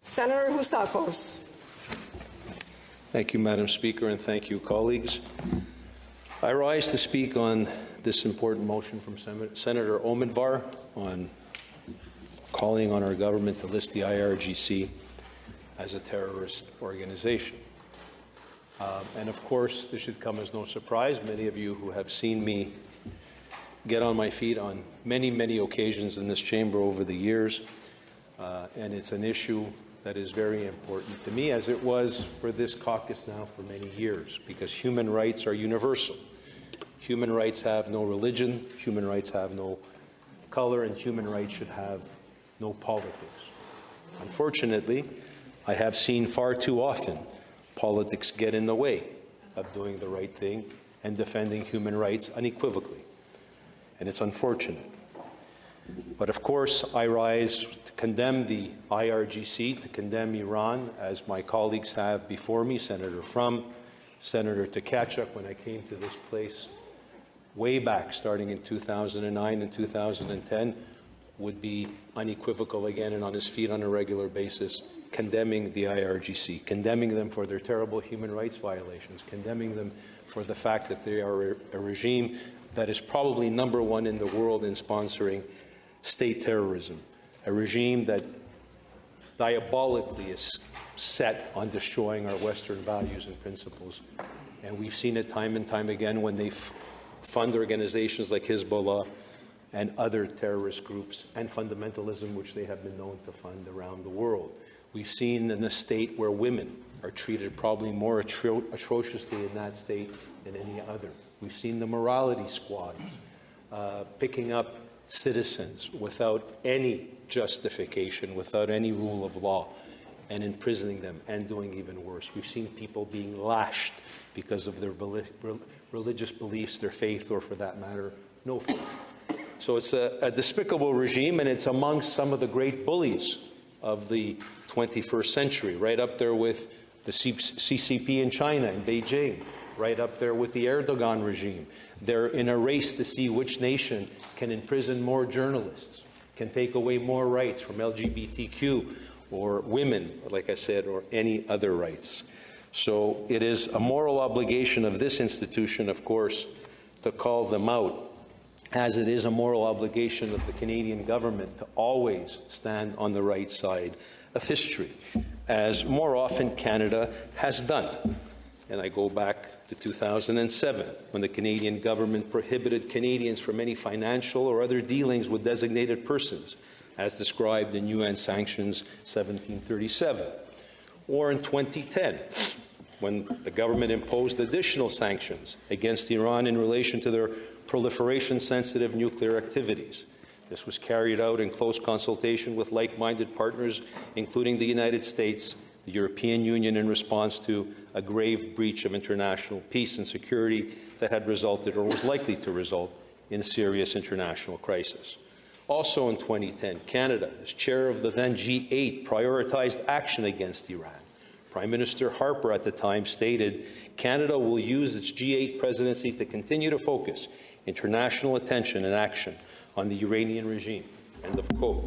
Senator Housakos. Thank you, Madam Speaker, and thank you, colleagues. I rise to speak on this important motion from Senator Omidvar on calling on our government to list the IRGC as a terrorist organization. And of course, this should come as no surprise. Many of you who have seen me get on my feet on many, many occasions in this chamber over the years, and it's an issue that is very important to me, as it was for this caucus now for many years, because human rights are universal. Human rights have no religion, human rights have no color, and human rights should have no politics. Unfortunately, I have seen far too often politics get in the way of doing the right thing and defending human rights unequivocally. And it's unfortunate. But of course, I rise to condemn the IRGC, to condemn Iran, as my colleagues have before me, Senator Frum, Senator Tkachuk, when I came to this place way back, starting in 2009 and 2010, would be unequivocal again and on his feet on a regular basis, condemning the IRGC, condemning them for their terrible human rights violations, condemning them for the fact that they are a regime that is probably #1 in the world in sponsoring state terrorism, a regime that diabolically is set on destroying our Western values and principles. And we've seen it time and time again when they fund organizations like Hezbollah and other terrorist groups, and fundamentalism, which they have been known to fund around the world. We've seen in a state where women are treated probably more atrociously in that state than any other. We've seen the morality squads picking up citizens without any justification, without any rule of law, and imprisoning them, and doing even worse. We've seen people being lashed because of their religious beliefs, their faith, or for that matter, no faith. So it's a despicable regime, and it's amongst some of the great bullies of the 21st century, right up there with the CCP in China, in Beijing, right up there with the Erdogan regime. They're in a race to see which nation can imprison more journalists, can take away more rights from LGBTQ or women, like I said, or any other rights. So it is a moral obligation of this institution, of course, to call them out, as it is a moral obligation of the Canadian government to always stand on the right side of history, as more often Canada has done. And I go back to 2007, when the Canadian government prohibited Canadians from any financial or other dealings with designated persons, as described in UN Sanctions 1737. Or in 2010, when the government imposed additional sanctions against Iran in relation to their proliferation-sensitive nuclear activities. This was carried out in close consultation with like-minded partners, including the United States, the European Union, in response to a grave breach of international peace and security that had resulted, or was likely to result, in serious international crisis. Also in 2010, Canada, as chair of the then G8, prioritized action against Iran. Prime Minister Harper at the time stated, "Canada will use its G8 presidency to continue to focus international attention and action on the Iranian regime." End of quote.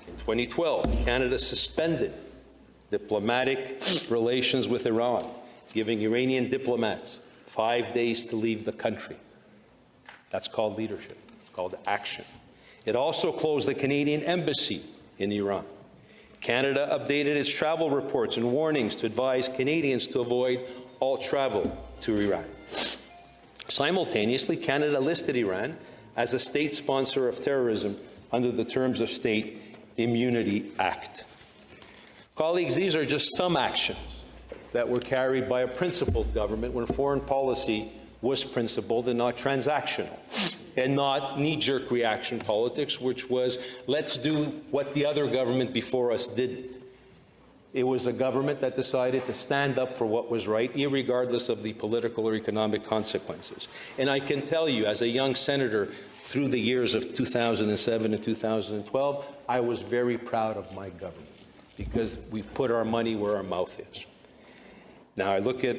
In 2012, Canada suspended diplomatic relations with Iran, giving Iranian diplomats 5 days to leave the country. That's called leadership. It's called action. It also closed the Canadian embassy in Iran. Canada updated its travel reports and warnings to advise Canadians to avoid all travel to Iran. Simultaneously, Canada listed Iran as a state sponsor of terrorism under the terms of State Immunity Act. Colleagues, these are just some actions that were carried by a principled government when foreign policy was principled and not transactional, and not knee-jerk reaction politics, which was, let's do what the other government before us didn't. It was a government that decided to stand up for what was right, irregardless of the political or economic consequences. And I can tell you, as a young senator through the years of 2007 and 2012, I was very proud of my government, because we put our money where our mouth is. Now, I look at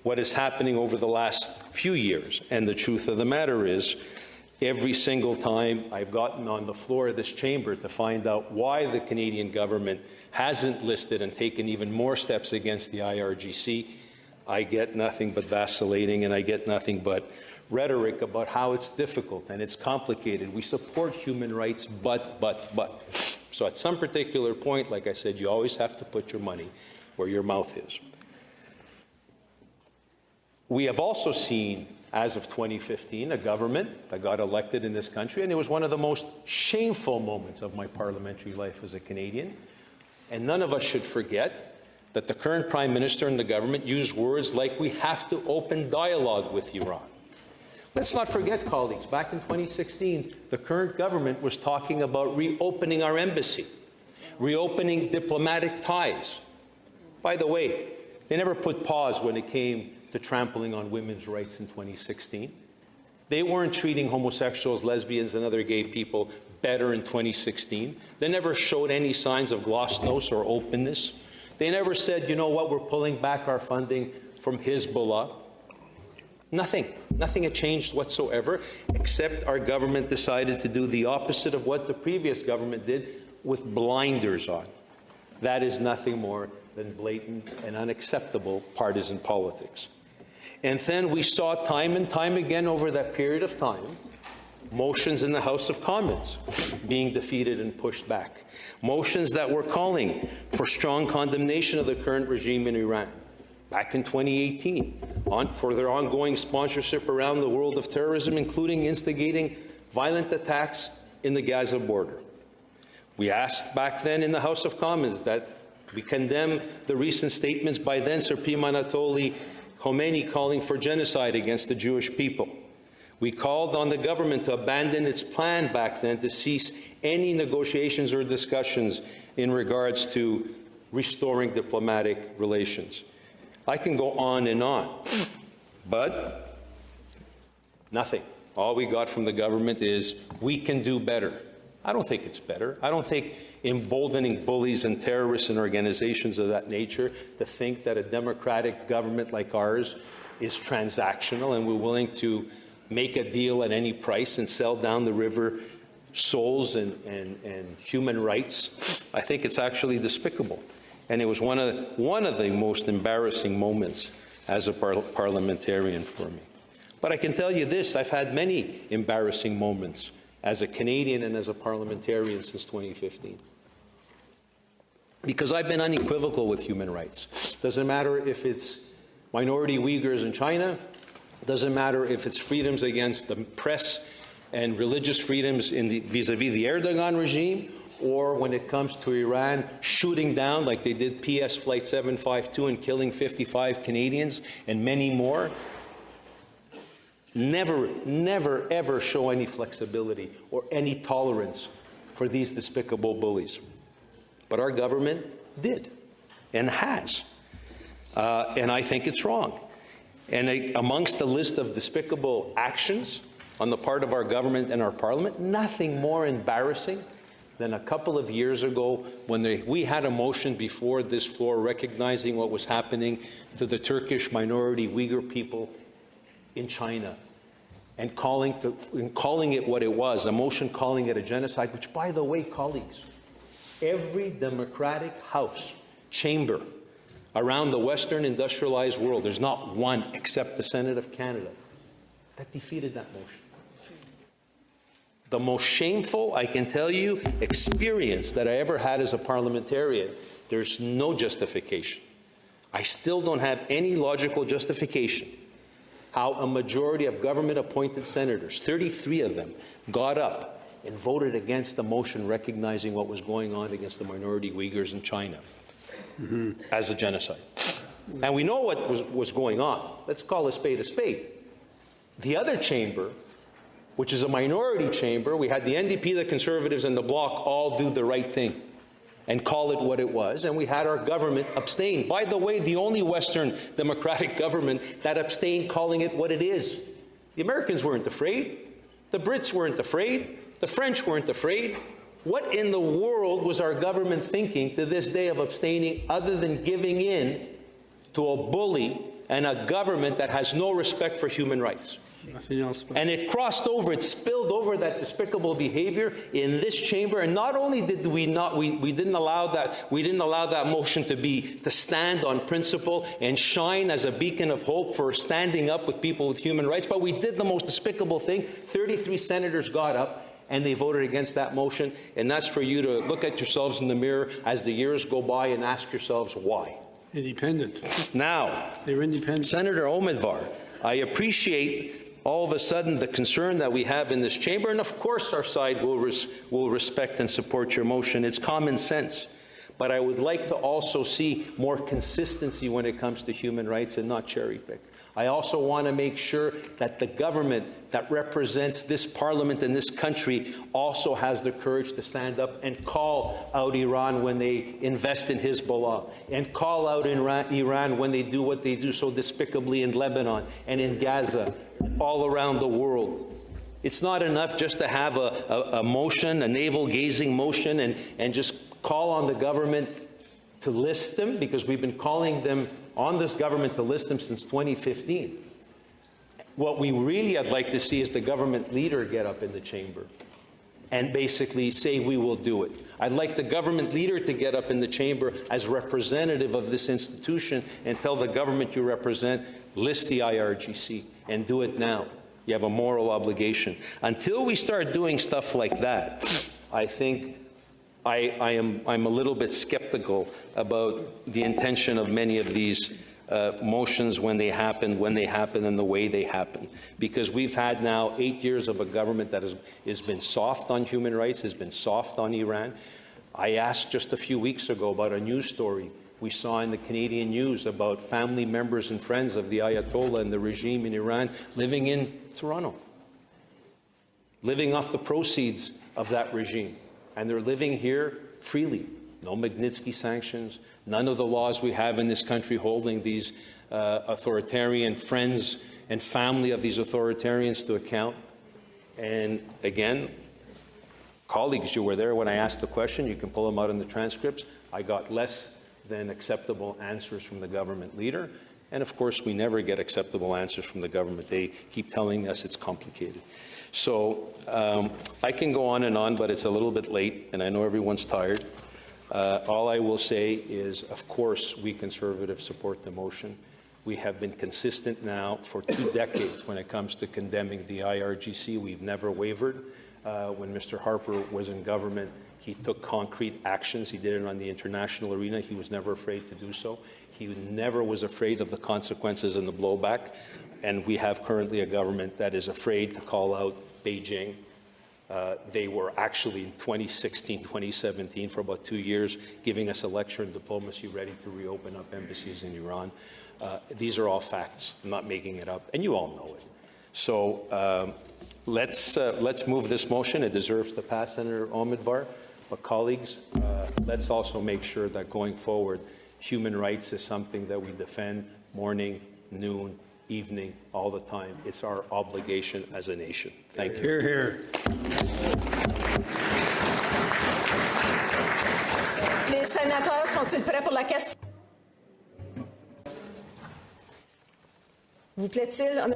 what is happening over the last few years, and the truth of the matter is, every single time I've gotten on the floor of this chamber to find out why the Canadian government hasn't listed and taken even more steps against the IRGC, I get nothing but vacillating, and I get nothing but rhetoric about how it's difficult and it's complicated. We support human rights, but. So at some particular point, like I said, you always have to put your money where your mouth is. We have also seen, as of 2015, a government that got elected in this country, and it was one of the most shameful moments of my parliamentary life as a Canadian. And none of us should forget that the current Prime Minister and the government used words like, we have to open dialogue with Iran. Let's not forget, colleagues, back in 2016, the current government was talking about reopening our embassy, reopening diplomatic ties. By the way, they never put pause when it came to trampling on women's rights in 2016. They weren't treating homosexuals, lesbians, and other gay people better in 2016. They never showed any signs of glasnost or openness. They never said, you know what, we're pulling back our funding from Hezbollah. Nothing. Nothing had changed whatsoever, except our government decided to do the opposite of what the previous government did, with blinders on. That is nothing more than blatant and unacceptable partisan politics. And then we saw time and time again over that period of time, motions in the House of Commons being defeated and pushed back. Motions that were calling for strong condemnation of the current regime in Iran. Back in 2018, for their ongoing sponsorship around the world of terrorism, including instigating violent attacks in the Gaza border. We asked back then in the House of Commons that we condemn the recent statements by then Supreme Anatoly Khomeini calling for genocide against the Jewish people. We called on the government to abandon its plan back then to cease any negotiations or discussions in regards to restoring diplomatic relations. I can go on, but nothing. All we got from the government is, we can do better. I don't think it's better. I don't think emboldening bullies and terrorists and organizations of that nature to think that a democratic government like ours is transactional and we're willing to make a deal at any price and sell down the river souls and human rights. I think it's actually despicable. And it was one of the most embarrassing moments as a parliamentarian for me. But I can tell you this, I've had many embarrassing moments as a Canadian and as a parliamentarian since 2015. Because I've been unequivocal with human rights. Doesn't matter if it's minority Uyghurs in China, doesn't matter if it's freedoms against the press and religious freedoms in vis-a-vis the Erdogan regime, or when it comes to Iran shooting down, like they did PS Flight 752 and killing 55 Canadians and many more. Never, never, ever show any flexibility or any tolerance for these despicable bullies. But our government did and has. And I think it's wrong. And amongst the list of despicable actions on the part of our government and our parliament, nothing more embarrassing than a couple of years ago when we had a motion before this floor recognizing what was happening to the Turkish minority Uyghur people in China and calling it what it was, a motion calling it a genocide, which, by the way, colleagues, every democratic house, chamber around the Western industrialized world, there's not one except the Senate of Canada, that defeated that motion. The most shameful, I can tell you, experience that I ever had as a parliamentarian. There's no justification. I still don't have any logical justification how a majority of government-appointed senators, 33 of them, got up and voted against the motion recognizing what was going on against the minority Uyghurs in China as a genocide. And we know what was going on. Let's call a spade a spade. The other chamber, which is a minority chamber, we had the NDP, the Conservatives, and the Bloc all do the right thing and call it what it was, and we had our government abstain. By the way, the only Western democratic government that abstained calling it what it is. The Americans weren't afraid. The Brits weren't afraid. The French weren't afraid. What in the world was our government thinking to this day of abstaining other than giving in to a bully and a government that has no respect for human rights? And it crossed over, it spilled over that despicable behavior in this chamber. And not only did we didn't allow that motion to stand on principle and shine as a beacon of hope for standing up with people with human rights, but we did the most despicable thing. 33 senators got up and they voted against that motion. And that's for you to look at yourselves in the mirror as the years go by and ask yourselves why. Independent. Now, They're independent. Senator Omidvar, I appreciate all of a sudden the concern that we have in this chamber, and of course our side will respect and support your motion. It's common sense. But I would like to also see more consistency when it comes to human rights and not cherry pick. I also want to make sure that the government that represents this parliament and this country also has the courage to stand up and call out Iran when they invest in Hezbollah, and call out Iran when they do what they do so despicably in Lebanon and in Gaza, all around the world. It's not enough just to have a motion, a navel-gazing motion, and just call on the government to list them, because we've been calling them on this government to list them since 2015. What I'd like to see is the government leader get up in the chamber and basically say we will do it. I'd like the government leader to get up in the chamber as representative of this institution and tell the government you represent, list the IRGC, and do it now. You have a moral obligation. Until we start doing stuff like that, I think I'm a little bit skeptical about the intention of many of these motions when they happen, and the way they happen. Because we've had now 8 years of a government that has been soft on human rights, has been soft on Iran. I asked just a few weeks ago about a news story we saw in the Canadian news about family members and friends of the Ayatollah and the regime in Iran living in Toronto, living off the proceeds of that regime. And they're living here freely. No Magnitsky sanctions, none of the laws we have in this country holding these authoritarian friends and family of these authoritarians to account. And again, colleagues, you were there when I asked the question. You can pull them out in the transcripts. I got less than acceptable answers from the government leader. And of course, we never get acceptable answers from the government. They keep telling us it's complicated. So I can go on, but it's a little bit late, and I know everyone's tired. All I will say is, of course, we Conservatives support the motion. We have been consistent now for 2 decades when it comes to condemning the IRGC. We've never wavered. When Mr. Harper was in government, he took concrete actions. He did it on the international arena. He was never afraid to do so. He never was afraid of the consequences and the blowback. And we have currently a government that is afraid to call out Beijing. They were actually in 2016, 2017, for about 2 years, giving us a lecture in diplomacy, ready to reopen up embassies in Iran. These are all facts. I'm not making it up, and you all know it. So let's move this motion. It deserves to pass, Senator Omidvar. But colleagues, let's also make sure that going forward, human rights is something that we defend morning, noon, evening, all the time. It's our obligation as a nation. Thank you. Hear, hear. Les sénateurs sont-ils prêts pour la question? Vous plaît-il?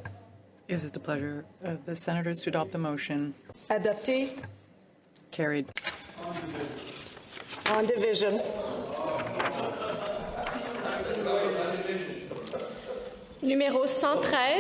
Is it the pleasure of the senators to adopt the motion? Adopté. Carried. On division. Numéro 113.